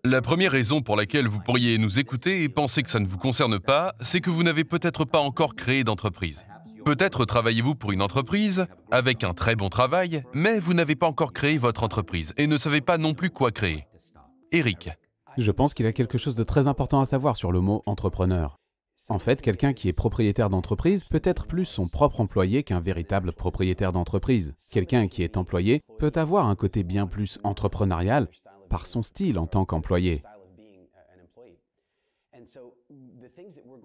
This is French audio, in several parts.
La première raison pour laquelle vous pourriez nous écouter et penser que ça ne vous concerne pas, c'est que vous n'avez peut-être pas encore créé d'entreprise. Peut-être travaillez-vous pour une entreprise, avec un très bon travail, mais vous n'avez pas encore créé votre entreprise et ne savez pas non plus quoi créer. Eric. Je pense qu'il y a quelque chose de très important à savoir sur le mot entrepreneur. En fait, quelqu'un qui est propriétaire d'entreprise peut être plus son propre employé qu'un véritable propriétaire d'entreprise. Quelqu'un qui est employé peut avoir un côté bien plus entrepreneurial par son style en tant qu'employé.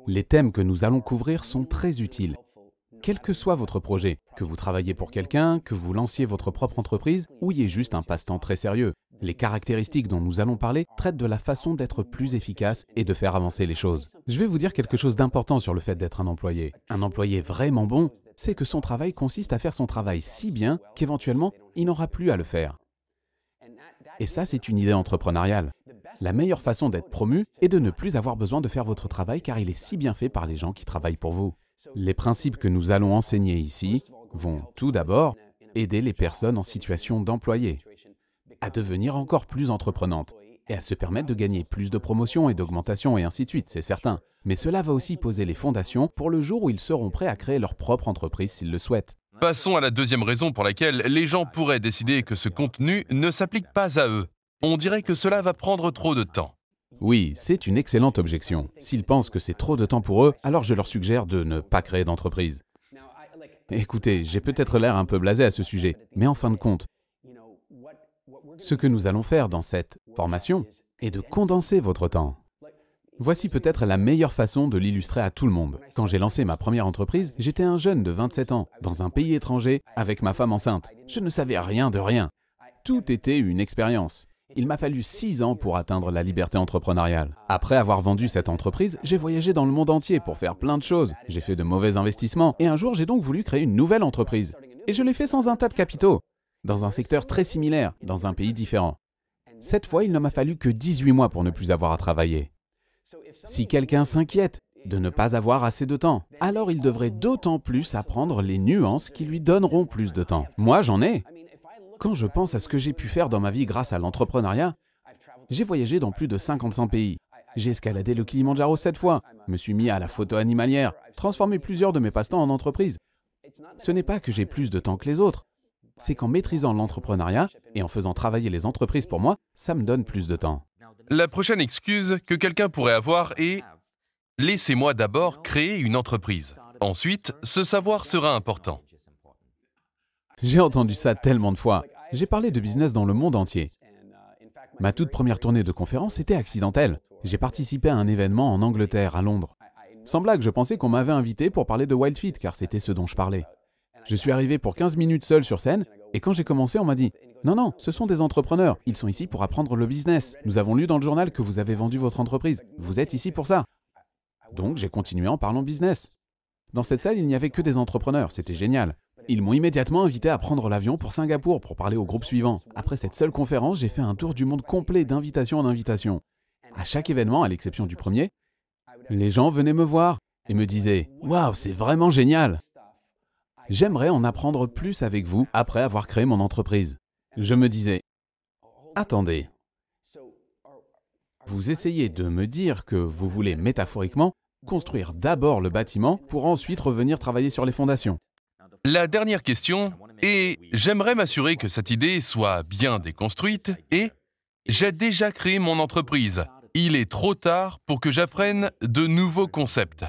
Les thèmes que nous allons couvrir sont très utiles. Quel que soit votre projet, que vous travaillez pour quelqu'un, que vous lanciez votre propre entreprise ou y ait juste un passe-temps très sérieux, les caractéristiques dont nous allons parler traitent de la façon d'être plus efficace et de faire avancer les choses. Je vais vous dire quelque chose d'important sur le fait d'être un employé. Un employé vraiment bon, c'est que son travail consiste à faire son travail si bien qu'éventuellement, il n'aura plus à le faire. Et ça, c'est une idée entrepreneuriale. La meilleure façon d'être promu est de ne plus avoir besoin de faire votre travail car il est si bien fait par les gens qui travaillent pour vous. Les principes que nous allons enseigner ici vont tout d'abord aider les personnes en situation d'employé à devenir encore plus entreprenantes et à se permettre de gagner plus de promotions et d'augmentations et ainsi de suite, c'est certain. Mais cela va aussi poser les fondations pour le jour où ils seront prêts à créer leur propre entreprise s'ils le souhaitent. Passons à la deuxième raison pour laquelle les gens pourraient décider que ce contenu ne s'applique pas à eux. On dirait que cela va prendre trop de temps. Oui, c'est une excellente objection. S'ils pensent que c'est trop de temps pour eux, alors je leur suggère de ne pas créer d'entreprise. Écoutez, j'ai peut-être l'air un peu blasé à ce sujet, mais en fin de compte, ce que nous allons faire dans cette formation est de condenser votre temps. Voici peut-être la meilleure façon de l'illustrer à tout le monde. Quand j'ai lancé ma première entreprise, j'étais un jeune de 27 ans, dans un pays étranger, avec ma femme enceinte. Je ne savais rien de rien. Tout était une expérience. Il m'a fallu 6 ans pour atteindre la liberté entrepreneuriale. Après avoir vendu cette entreprise, j'ai voyagé dans le monde entier pour faire plein de choses. J'ai fait de mauvais investissements et un jour, j'ai donc voulu créer une nouvelle entreprise. Et je l'ai fait sans un tas de capitaux, dans un secteur très similaire, dans un pays différent. Cette fois, il ne m'a fallu que 18 mois pour ne plus avoir à travailler. Si quelqu'un s'inquiète de ne pas avoir assez de temps, alors il devrait d'autant plus apprendre les nuances qui lui donneront plus de temps. Moi, j'en ai. Quand je pense à ce que j'ai pu faire dans ma vie grâce à l'entrepreneuriat, j'ai voyagé dans plus de 55 pays. J'ai escaladé le Kilimandjaro 7 fois, me suis mis à la photo animalière, transformé plusieurs de mes passe-temps en entreprise. Ce n'est pas que j'ai plus de temps que les autres, c'est qu'en maîtrisant l'entrepreneuriat et en faisant travailler les entreprises pour moi, ça me donne plus de temps. La prochaine excuse que quelqu'un pourrait avoir est « Laissez-moi d'abord créer une entreprise. Ensuite, ce savoir sera important. » J'ai entendu ça tellement de fois. J'ai parlé de business dans le monde entier. Ma toute première tournée de conférence était accidentelle. J'ai participé à un événement en Angleterre, à Londres. Sans blague, je pensais qu'on m'avait invité pour parler de Wildfit, car c'était ce dont je parlais. Je suis arrivé pour 15 minutes seul sur scène, et quand j'ai commencé, on m'a dit « Non, non, ce sont des entrepreneurs. Ils sont ici pour apprendre le business. Nous avons lu dans le journal que vous avez vendu votre entreprise. Vous êtes ici pour ça. » Donc, j'ai continué en parlant business. Dans cette salle, il n'y avait que des entrepreneurs. C'était génial. Ils m'ont immédiatement invité à prendre l'avion pour Singapour pour parler au groupe suivant. Après cette seule conférence, j'ai fait un tour du monde complet d'invitation en invitation. À chaque événement, à l'exception du premier, les gens venaient me voir et me disaient « Waouh, c'est vraiment génial !» J'aimerais en apprendre plus avec vous après avoir créé mon entreprise. Je me disais « Attendez, vous essayez de me dire que vous voulez métaphoriquement construire d'abord le bâtiment pour ensuite revenir travailler sur les fondations. » La dernière question est « J'aimerais m'assurer que cette idée soit bien déconstruite et j'ai déjà créé mon entreprise. Il est trop tard pour que j'apprenne de nouveaux concepts. »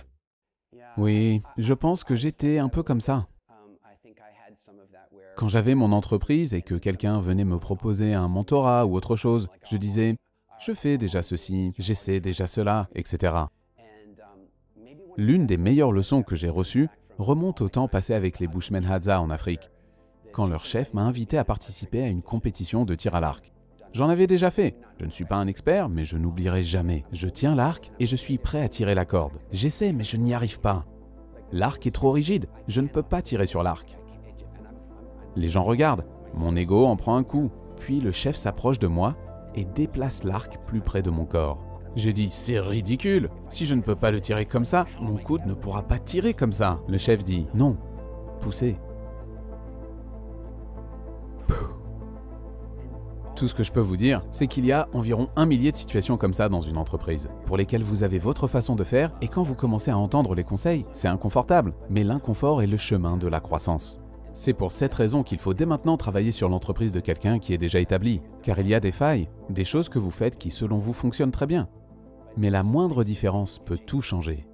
Oui, je pense que j'étais un peu comme ça. Quand j'avais mon entreprise et que quelqu'un venait me proposer un mentorat ou autre chose, je disais « Je fais déjà ceci, j'essaie déjà cela, etc. » L'une des meilleures leçons que j'ai reçues remonte au temps passé avec les Bushmen Hadza en Afrique, quand leur chef m'a invité à participer à une compétition de tir à l'arc. J'en avais déjà fait. Je ne suis pas un expert, mais je n'oublierai jamais. Je tiens l'arc et je suis prêt à tirer la corde. J'essaie, mais je n'y arrive pas. L'arc est trop rigide, je ne peux pas tirer sur l'arc. Les gens regardent, mon ego en prend un coup, puis le chef s'approche de moi et déplace l'arc plus près de mon corps. J'ai dit « C'est ridicule! Si je ne peux pas le tirer comme ça, mon coude ne pourra pas tirer comme ça. » Le chef dit « Non, poussez. » Tout ce que je peux vous dire, c'est qu'il y a environ 1 millier de situations comme ça dans une entreprise, pour lesquelles vous avez votre façon de faire et quand vous commencez à entendre les conseils, c'est inconfortable. Mais l'inconfort est le chemin de la croissance. C'est pour cette raison qu'il faut dès maintenant travailler sur l'entreprise de quelqu'un qui est déjà établi, car il y a des failles, des choses que vous faites qui selon vous fonctionnent très bien. Mais la moindre différence peut tout changer.